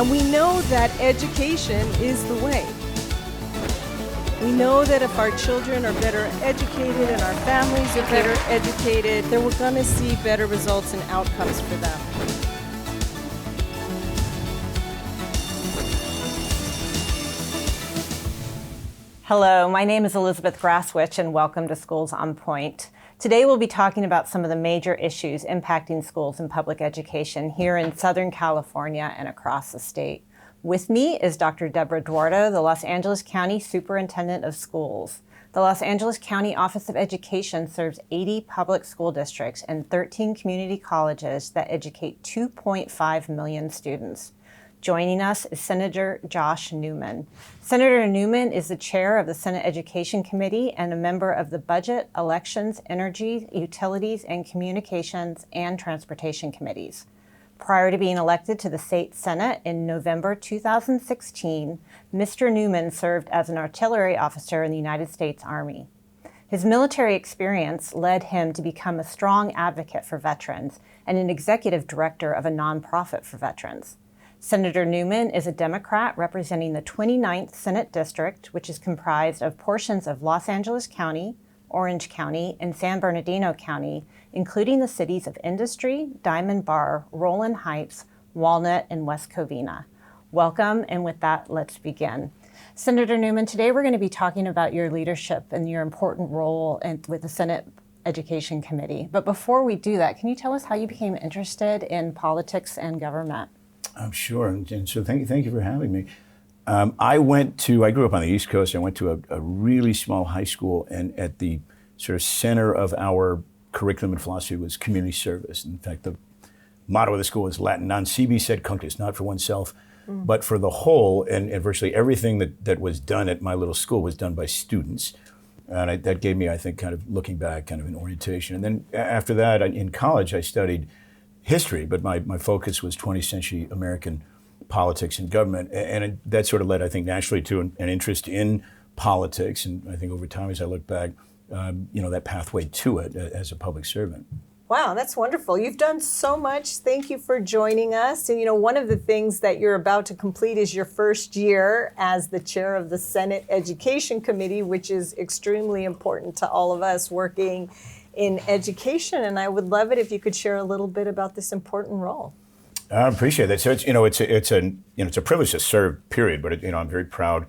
And we know that education is the way. We know that if our children are better educated and our families are better educated, then we're going to see better results and outcomes for them. Hello, my name is Elizabeth Graswich and welcome to Schools on Point. Today we'll be talking about some of the major issues impacting schools and public education here in Southern California and across the state. With me is Dr. Deborah Duardo, the Los Angeles County Superintendent of Schools. The Los Angeles County Office of Education serves 80 public school districts and 13 community colleges that educate 2.5 million students. Joining us is Senator Josh Newman. Senator Newman is the chair of the Senate Education Committee and a member of the Budget, Elections, Energy, Utilities, and Communications and Transportation Committees. Prior to being elected to the state Senate in November 2016, Mr. Newman served as an artillery officer in the United States Army. His military experience led him to become a strong advocate for veterans and an executive director of a nonprofit for veterans. Senator Newman is a Democrat representing the 29th Senate District, which is comprised of portions of Los Angeles County, Orange County, and San Bernardino County, including the cities of Industry, Diamond Bar, Rowland Heights, Walnut, and West Covina. Welcome, and with that, let's begin. Senator Newman, today we're going to be talking about your leadership and your important role with the Senate Education Committee. But before we do that, can you tell us how you became interested in politics and government? I'm sure, and so thank you for having me. I grew up on the East Coast. I went to a really small high school, and at the sort of center of our curriculum and philosophy was community service. In fact, the motto of the school is Latin, non sibi sed cunctis, not for oneself, but for the whole, and virtually everything that was done at my little school was done by students. And that gave me, I think, kind of looking back, kind of an orientation. And then after that, in college, I studied history, but my focus was 20th century American politics and government. And that sort of led, I think, naturally to an interest in politics. And I think over time, as I look back, that pathway to it as a public servant. Wow, that's wonderful. You've done so much. Thank you for joining us. And one of the things that you're about to complete is your first year as the chair of the Senate Education Committee, which is extremely important to all of us working in education. And I would love it if you could share a little bit about this important role. I appreciate that. So it's a privilege to serve, period. But I'm very proud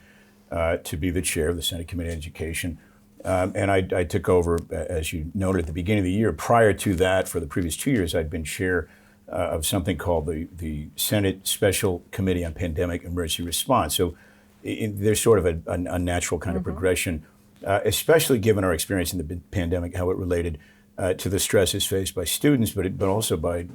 to be the chair of the Senate Committee on Education. And I took over, as you noted, at the beginning of the year. Prior to that, for the previous 2 years, I'd been chair of something called the Senate Special Committee on Pandemic Emergency Response. So there's sort of a natural kind of progression, especially given our experience in the pandemic, how it related to the stresses faced by students, but also by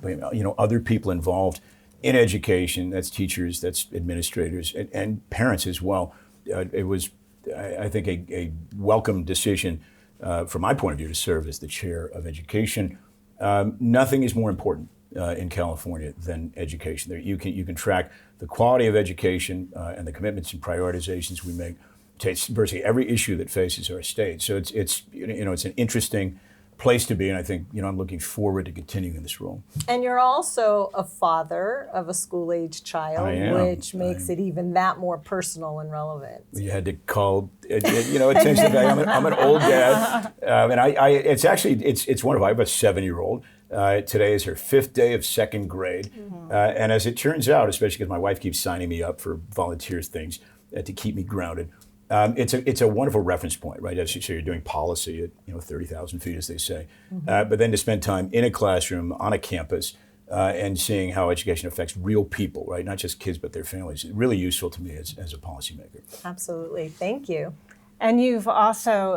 other people involved in education. That's teachers, that's administrators, and parents as well. It was, I think, a welcome decision from my point of view to serve as the chair of education. Nothing is more important in California than education. You can track the quality of education and the commitments and prioritizations we make to virtually every issue that faces our state. So it's an interesting place to be, and I think I'm looking forward to continuing in this role. And you're also a father of a school-age child, which makes it even that more personal and relevant. You had to call, it tends to be, I'm an old dad, and it's wonderful. I have a 7-year-old. Today is her 5th day of 2nd grade, and as it turns out, especially because my wife keeps signing me up for volunteer things to keep me grounded. It's a wonderful reference point, right? So you're doing policy at 30,000 feet, as they say, but then to spend time in a classroom on a campus and seeing how education affects real people, right? Not just kids, but their families. It's really useful to me as a policymaker. Absolutely, thank you. And you've also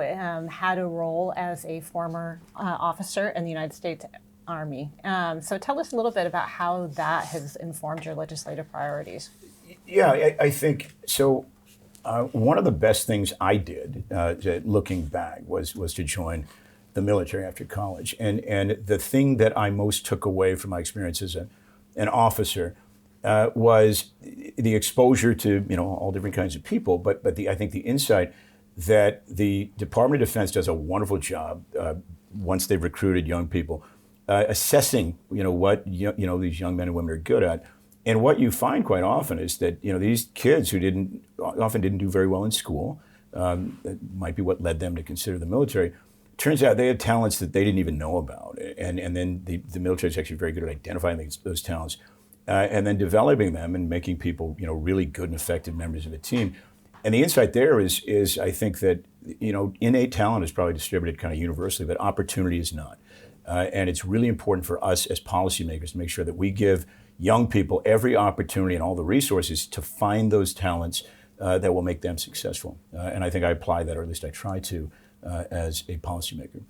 had a role as a former officer in the United States Army. So tell us a little bit about how that has informed your legislative priorities. Yeah, I think so. One of the best things I did, looking back, was to join the military after college. And the thing that I most took away from my experience as an officer was the exposure to all different kinds of people, but I think the insight that the Department of Defense does a wonderful job once they've recruited young people, assessing what these young men and women are good at, And what you find quite often is that these kids who often didn't do very well in school, that might be what led them to consider the military. Turns out they had talents that they didn't even know about, and then the military is actually very good at identifying those talents, and then developing them and making people really good and effective members of a team. And the insight there is I think that innate talent is probably distributed kind of universally, but opportunity is not. And it's really important for us as policymakers to make sure that we give young people every opportunity and all the resources to find those talents that will make them successful. And I think I apply that, or at least I try to, as a policymaker.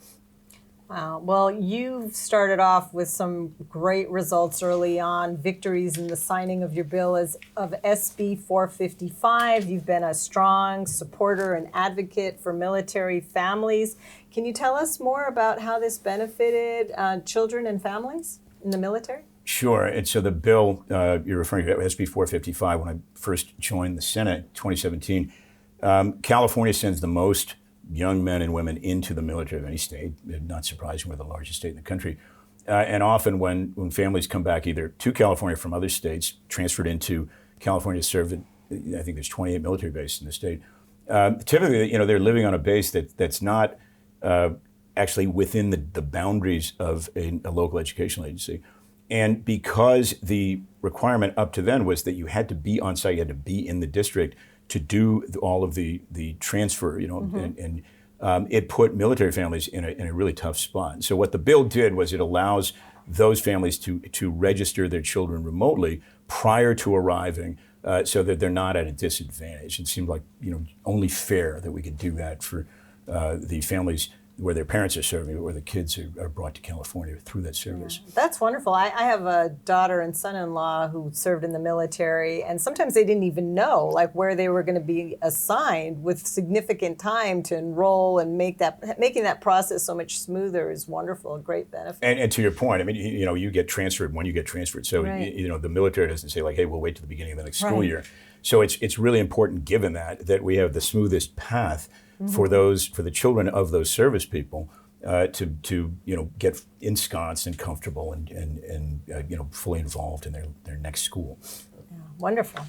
Wow. Well, you've started off with some great results early on, victories in the signing of your bill of SB 455. You've been a strong supporter and advocate for military families. Can you tell us more about how this benefited children and families in the military? Sure. And so the bill you're referring to, SB 455, when I first joined the Senate in 2017, California sends the most young men and women into the military of any state. Not surprising, we're the largest state in the country. And often when families come back either to California from other states, transferred into California to serve at, I think there's 28 military bases in the state, typically they're living on a base that's not actually within the boundaries of a local educational agency. And because the requirement up to then was that you had to be on site, you had to be in the district to do all of the transfer, and it put military families in a really tough spot. And so what the bill did was it allows those families to register their children remotely prior to arriving, so that they're not at a disadvantage. It seemed like only fair that we could do that for the families where their parents are serving, or the kids are brought to California through that service. Yeah, that's wonderful. I have a daughter and son-in-law who served in the military, and sometimes they didn't even know where they were going to be assigned, with significant time to enroll, and making that process so much smoother is wonderful, a great benefit. And to your point, I mean, you get transferred when you get transferred. So right. The military doesn't say hey, we'll wait till the beginning of the next school year. So it's really important, given that we have the smoothest path for the children of those service people to get ensconced and comfortable and fully involved in their next school. Yeah, wonderful.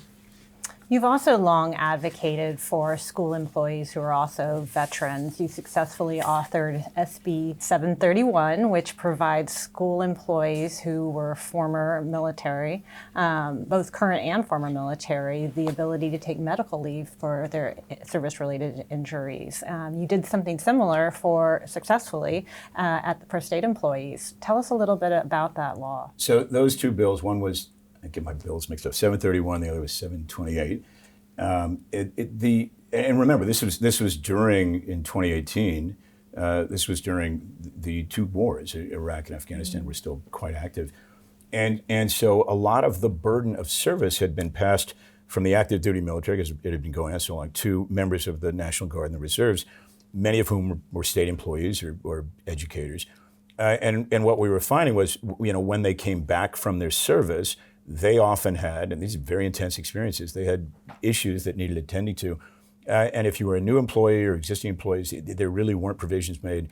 You've also long advocated for school employees who are also veterans. You successfully authored SB 731, which provides school employees who were former military, both current and former military, the ability to take medical leave for their service-related injuries. You did something similar successfully for state employees. Tell us a little bit about that law. So those two bills, one was, I get my bills mixed up, 731, the other was 728. And remember, this was in 2018, this was during the two wars, Iraq and Afghanistan were still quite active. And so a lot of the burden of service had been passed from the active duty military, because it had been going on so long, to members of the National Guard and the reserves, many of whom were state employees or educators. And what we were finding was, when they came back from their service, they often had, and these are very intense experiences, they had issues that needed attending to. And if you were a new employee or existing employees, there really weren't provisions made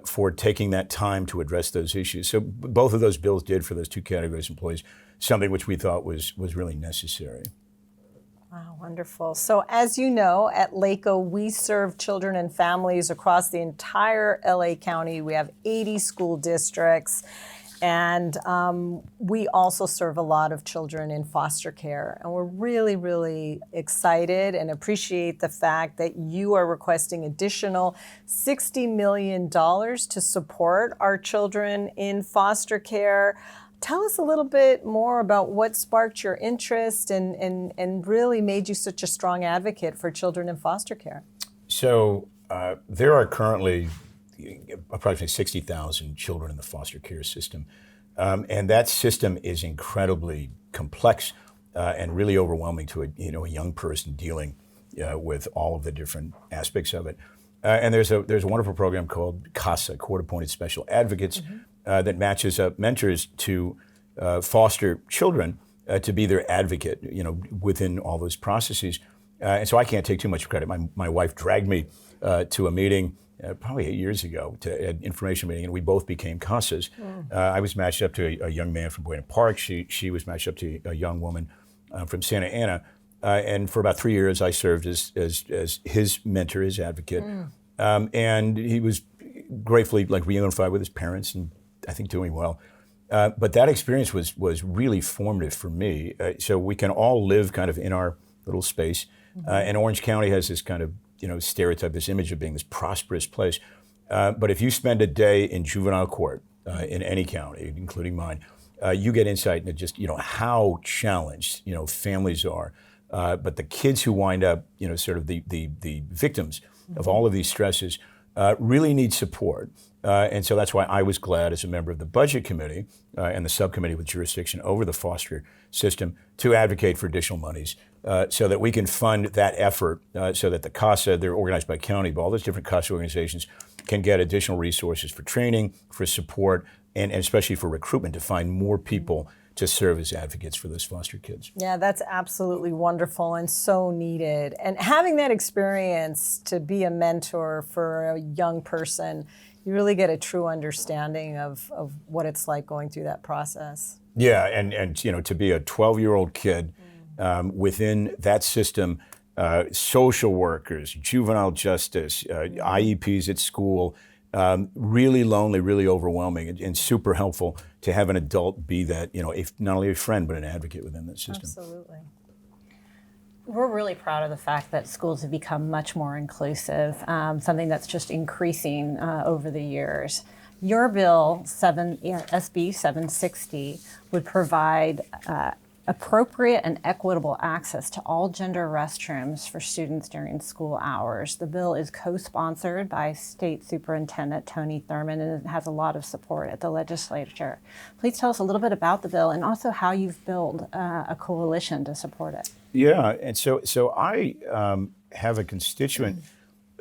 for taking that time to address those issues. So both of those bills did, for those two categories of employees, something which we thought was really necessary. Wow, wonderful. So as you know, at LACO, we serve children and families across the entire LA County. We have 80 school districts. And we also serve a lot of children in foster care. And we're really, really excited and appreciate the fact that you are requesting additional $60 million to support our children in foster care. Tell us a little bit more about what sparked your interest and really made you such a strong advocate for children in foster care. So there are currently approximately 60,000 children in the foster care system. And that system is incredibly complex and really overwhelming to a young person dealing with all of the different aspects of it. And there's a wonderful program called CASA, Court-Appointed Special Advocates, that matches up mentors to foster children to be their advocate, within all those processes. And so I can't take too much credit. My wife dragged me to a meeting probably 8 years ago to an information meeting, and we both became CASAs. I was matched up to a young man from Buena Park. She was matched up to a young woman from Santa Ana. And for about 3 years, I served as his mentor, his advocate. And he was gratefully reunified with his parents and I think doing well. But that experience was really formative for me. So we can all live kind of in our little space. And Orange County has this kind of stereotype, this image of being this prosperous place. But if you spend a day in juvenile court in any county, including mine, you get insight into just how challenged families are. But the kids who wind up sort of the victims of all of these stresses really need support. And so that's why I was glad as a member of the Budget Committee and the subcommittee with jurisdiction over the foster system to advocate for additional monies so that we can fund that effort so that the CASA, they're organized by county, but all those different CASA organizations can get additional resources for training, for support, and especially for recruitment to find more people to serve as advocates for those foster kids. Yeah, that's absolutely wonderful and so needed. And having that experience to be a mentor for a young person, you really get a true understanding of what it's like going through that process. Yeah, and to be a 12-year-old kid within that system, social workers, juvenile justice, IEPs at school, really lonely, really overwhelming, and super helpful to have an adult be that, not only a friend, but an advocate within that system. Absolutely. We're really proud of the fact that schools have become much more inclusive, something that's just increasing over the years. Your bill, SB 760, would provide appropriate and equitable access to all gender restrooms for students during school hours. The bill is co-sponsored by State Superintendent Tony Thurmond, and it has a lot of support at the legislature. Please tell us a little bit about the bill and also how you've built a coalition to support it. Yeah, and so I have a constituent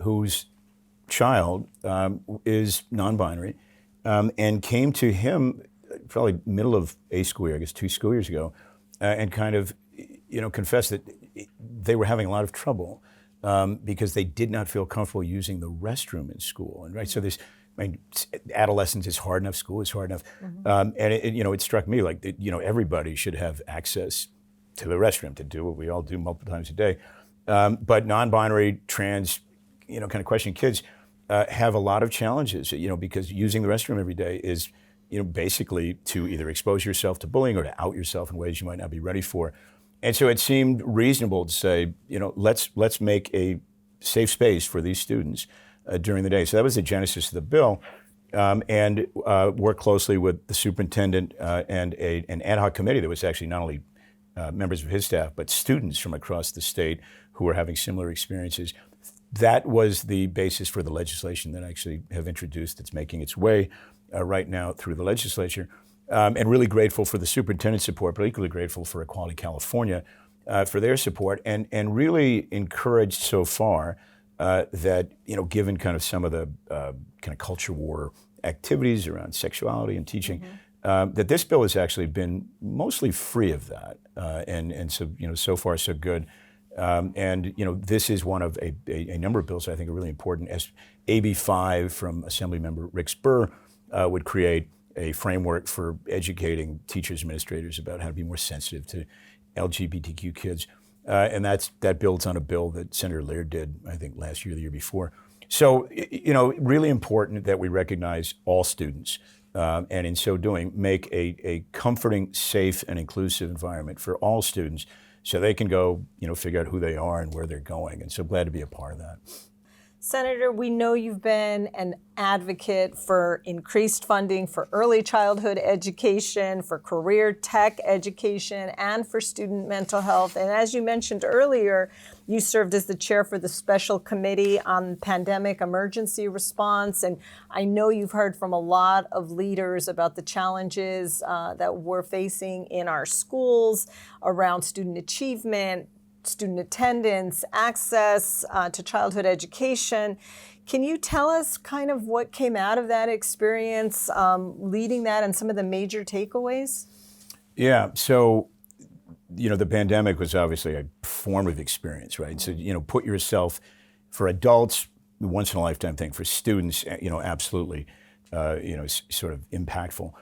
whose child is non-binary and came to him probably middle of a school year, I guess 2 school years ago, and kind of, confessed that they were having a lot of trouble because they did not feel comfortable using the restroom in school. And right, so adolescence is hard enough, school is hard enough, and it struck me like everybody should have access to the restroom to do what we all do multiple times a day. But non-binary, trans, kind of questioning kids have a lot of challenges, because using the restroom every day is basically to either expose yourself to bullying or to out yourself in ways you might not be ready for. And so it seemed reasonable to say, let's make a safe space for these students during the day. So that was the genesis of the bill, and worked closely with the superintendent and an ad hoc committee that was actually not only members of his staff, but students from across the state who were having similar experiences. That was the basis for the legislation that I actually have introduced that's making its way right now through the legislature, and really grateful for the superintendent's support, but equally grateful for Equality California for their support, and really encouraged so far that, given kind of some of the kind of culture war activities around sexuality and teaching, that this bill has actually been mostly free of that, and so so far so good. And this is one of a number of bills that I think are really important. As AB 5 from Assemblymember Rick Spur would create a framework for educating teachers, administrators about how to be more sensitive to LGBTQ kids, and that builds on a bill that Senator Laird did, I think, last year or the year before. So really important that we recognize all students, and in so doing, make a comforting, safe, and inclusive environment for all students, so they can go, figure out who they are and where they're going. And so glad to be a part of that. Senator, we know you've been an advocate for increased funding for early childhood education, for career tech education, and for student mental health. And as you mentioned earlier, you served as the chair for the Special Committee on Pandemic Emergency Response. And I know you've heard from a lot of leaders about the challenges that we're facing in our schools around student achievement, student attendance, access to childhood education. Can you tell us kind of what came out of that experience, leading that, and some of the major takeaways? Yeah, so, the pandemic was obviously a formative experience, right? So, put yourself, for adults, once in a lifetime thing. For students, absolutely, sort of impactful.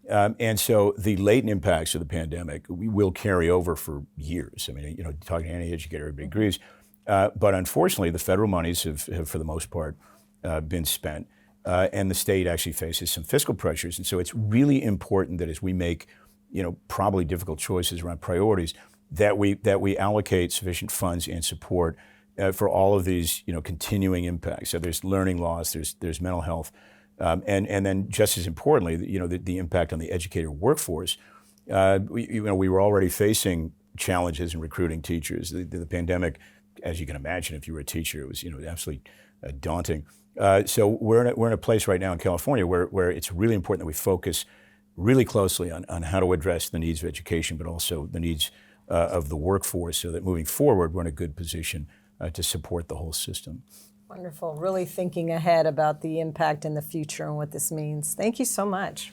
And so the latent impacts of the pandemic will carry over for years. I mean, talking to any educator, everybody agrees. But unfortunately, the federal monies have for the most part, been spent. And the state actually faces some fiscal pressures. And so it's really important that as we make, probably difficult choices around priorities, that we allocate sufficient funds and support for all of these, continuing impacts. So there's learning loss, there's mental health, and then just as importantly, the impact on the educator workforce. We were already facing challenges in recruiting teachers. The pandemic, as you can imagine, if you were a teacher, it was absolutely daunting. So we're in a place right now in California where it's really important that we focus really closely on how to address the needs of education, but also the needs of the workforce, so that moving forward, we're in a good position to support the whole system. Wonderful. Really thinking ahead about the impact in the future and what this means. Thank you so much.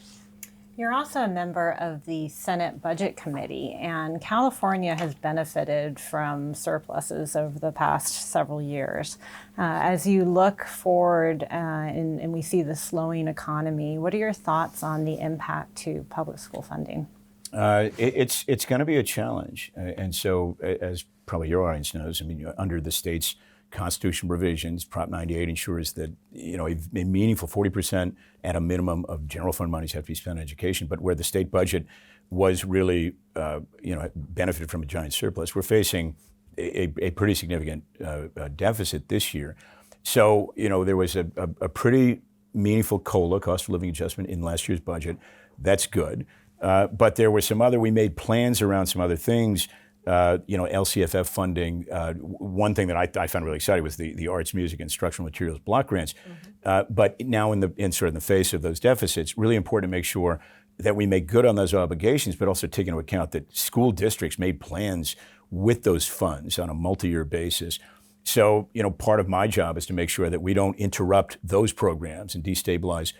You're also a member of the Senate Budget Committee, and California has benefited from surpluses over the past several years. As you look forward and we see the slowing economy, what are your thoughts on the impact to public school funding? It's going to be a challenge. And so, as probably your audience knows, I mean, under the state's constitutional provisions, Prop 98 ensures that a meaningful 40% at a minimum of general fund monies have to be spent on education. But where the state budget was really benefited from a giant surplus, we're facing a pretty significant deficit this year. So there was a pretty meaningful COLA, cost of living adjustment, in last year's budget. That's good. But there were we made plans around some other things. LCFF funding. One thing that I found really exciting was the arts, music, and instructional materials block grants. But now in the face of those deficits, really important to make sure that we make good on those obligations, but also take into account that school districts made plans with those funds on a multi-year basis. So, part of my job is to make sure that we don't interrupt those programs and destabilize,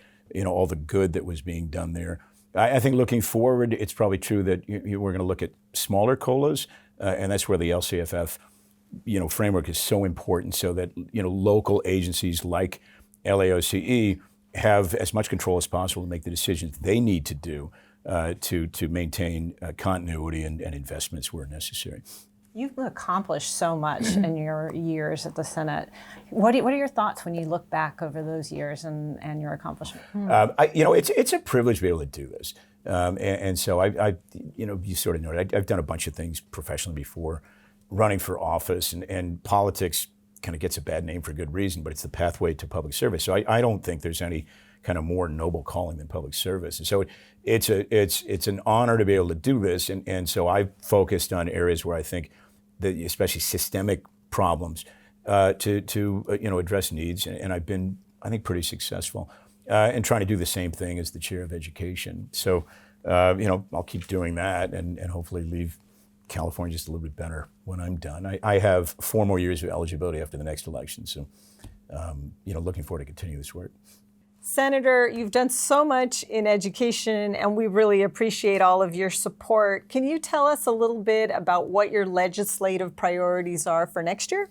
all the good that was being done there. I think looking forward, it's probably true that we're going to look at smaller COLAs, and that's where the LCFF, framework is so important, so that local agencies like LAOCE have as much control as possible to make the decisions they need to do to maintain continuity and investments where necessary. You've accomplished so much in your years at the Senate. What are your thoughts when you look back over those years and your accomplishment? It's a privilege to be able to do this. And so you sort of know it. I've done a bunch of things professionally before, running for office, and politics kind of gets a bad name for good reason, but it's the pathway to public service. So I don't think there's any kind of more noble calling than public service. And so it's an honor to be able to do this. And so I've focused on areas where I think that, especially systemic problems, to address needs. And I've been, I think, pretty successful in trying to do the same thing as the chair of education. So, I'll keep doing that and hopefully leave California just a little bit better when I'm done. I have 4 more years of eligibility after the next election. So, looking forward to continue this work. Senator, you've done so much in education, and we really appreciate all of your support. Can you tell us a little bit about what your legislative priorities are for next year?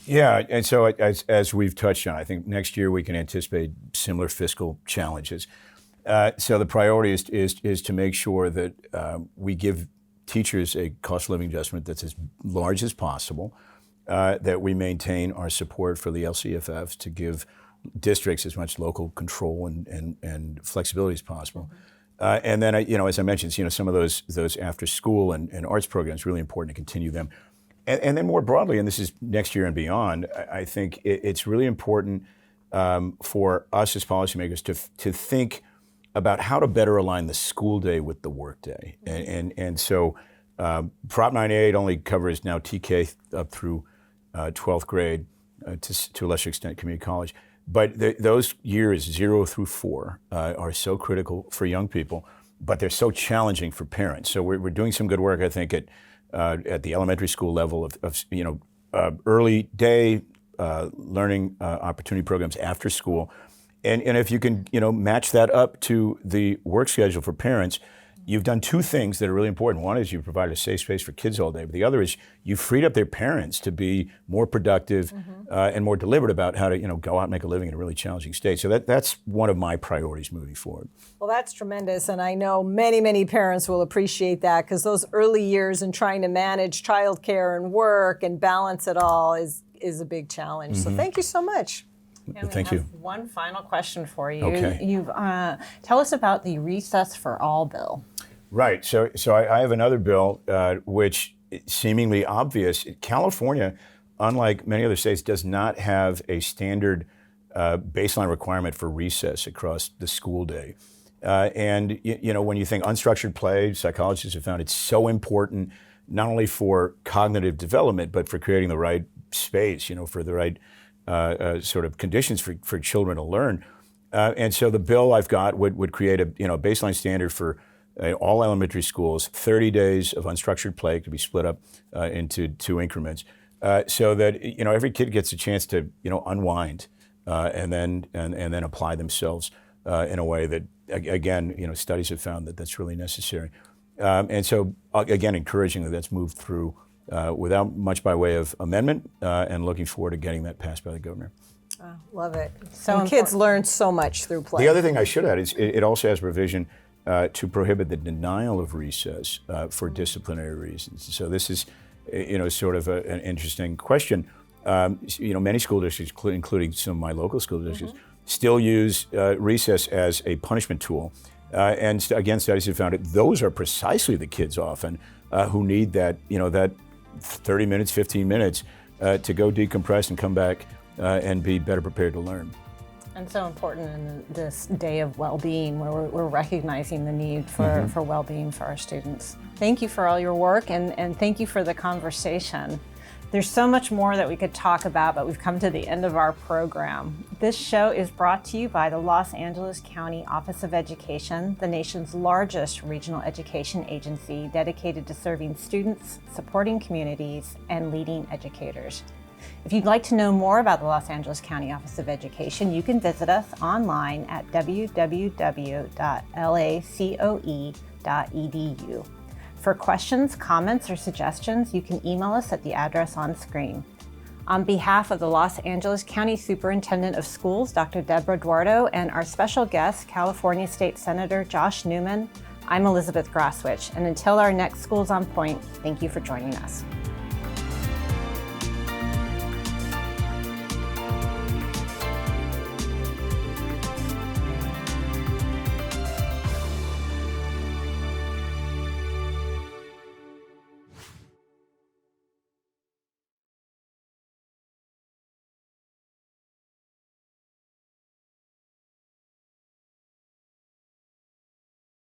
Yeah, and so as we've touched on, I think next year we can anticipate similar fiscal challenges. So the priority is to make sure that we give teachers a cost of living adjustment that's as large as possible, that we maintain our support for the LCFF to give districts as much local control and flexibility as possible. And then, as I mentioned, some of those after school and arts programs, really important to continue them. And then more broadly, and this is next year and beyond, I think it's really important for us as policymakers to think about how to better align the school day with the work day. And so Prop 98 only covers now TK up through 12th grade, to a lesser extent community college. But those years 0 through 4 are so critical for young people, but they're so challenging for parents. So we're doing some good work, I think, at the elementary school level of early day learning opportunity programs after school, and if you can match that up to the work schedule for parents, you've done two things that are really important. One is you provide a safe space for kids all day, but the other is you freed up their parents to be more productive and more deliberate about how to go out and make a living in a really challenging state. So that's one of my priorities moving forward. Well, that's tremendous, and I know many, many parents will appreciate that, because those early years in trying to manage childcare and work and balance it all is a big challenge. So thank you so much. And Thank we you. have one final question for you. Okay. Tell us about the Recess for All bill. Right. So I have another bill which seemingly obvious. California, unlike many other states, does not have a standard baseline requirement for recess across the school day. And when you think unstructured play, psychologists have found it's so important not only for cognitive development, but for creating the right space, for the right sort of conditions for children to learn. And so the bill I've got would create a baseline standard for all elementary schools, 30 days of unstructured play to be split up into 2 increments, so that every kid gets a chance to unwind and then apply themselves in a way that again studies have found that that's really necessary. And so again, encouraging that's moved through without much by way of amendment, and looking forward to getting that passed by the governor. Love it. So and kids learn so much through play. The other thing I should add is it also has provision to prohibit the denial of recess for disciplinary reasons. So this is, sort of an interesting question. Many school districts, including some of my local school districts, still use recess as a punishment tool. And again, studies have found that those are precisely the kids often who need that, that 30 minutes, 15 minutes to go decompress and come back and be better prepared to learn. And so important in this day of well-being, where we're recognizing the need for well-being for our students. Thank you for all your work, and thank you for the conversation. There's so much more that we could talk about, but we've come to the end of our program. This show is brought to you by the Los Angeles County Office of Education, the nation's largest regional education agency dedicated to serving students, supporting communities, and leading educators. If you'd like to know more about the Los Angeles County Office of Education, you can visit us online at www.lacoe.edu. For questions, comments, or suggestions, you can email us at the address on screen. On behalf of the Los Angeles County Superintendent of Schools, Dr. Deborah Duardo, and our special guest, California State Senator Josh Newman, I'm Elizabeth Graswich. And until our next Schools on Point, thank you for joining us.